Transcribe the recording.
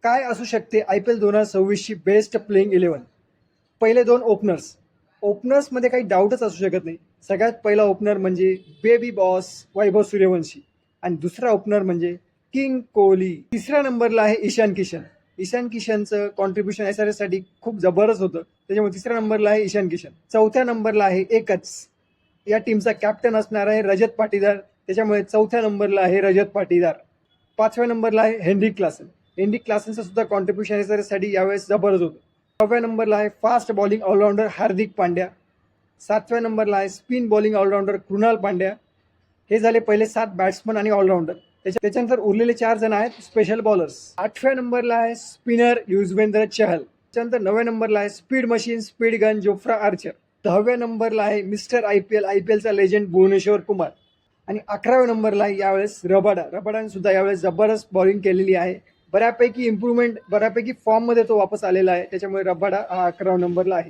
काय असू शकते IPL 2026ची बेस्ट प्लेइंग 11? पहिले दोन ओपनर्समध्ये काही डाऊटच असू शकत नाही. सगळ्यात पहिला ओपनर म्हणजे बेबी बॉस वैभव सूर्यवंशी आणि दुसरा ओपनर म्हणजे किंग कोहली. तिसऱ्या नंबरला आहे ईशान किशन. ईशान किशनचं कॉन्ट्रीब्युशन SRH साठी खूप जबरदस्त होतं, त्याच्यामुळे तिसऱ्या नंबरला आहे ईशान किशन. चौथ्या नंबरला आहे एकच या टीमचा कॅप्टन असणार आहे रजत पाटीदार, त्याच्यामुळे चौथ्या नंबरला आहे रजत पाटीदार. पाचव्या नंबरला आहे हेनरिक क्लासन. हेनरिक क्लासनचं सुद्धा कॉन्ट्रीब्युशन SRH साठी यावेळेस जबरदस्त होतं. सहाव्या नंबरला आहे fast bowling allrounder Hardik Pandya. सातव्या नंबरला आहे spin bowling allrounder Krunal Pandya. हे झाले पहिले 7 बॅट्समन आणि ऑलराऊंडर. त्याच्यानंतर उरलेले 4 जण आहेत स्पेशल बॉलर्स. 8व्या नंबरला आहे स्पिनर युजवेंद्र चहल. त्याच्यानंतर 9व्या नंबरला आहे speed machine speed gun Jofra Archer. 10व्या नंबरला आहे मिस्टर IPLचा लेजंड भुवनेश्वर कुमार. आणि 11व्या नंबरला आहे यावेळेस रबाडाने सुद्धा यावेळेस जबरदस्त बॉलिंग केलेली आहे. बऱ्यापैकी इम्प्रूव्हमेंट, बऱ्यापैकी फॉर्ममध्ये तो वापस आलेला आहे, त्याच्यामुळे रबाडा हा 11व्या नंबरला आहे.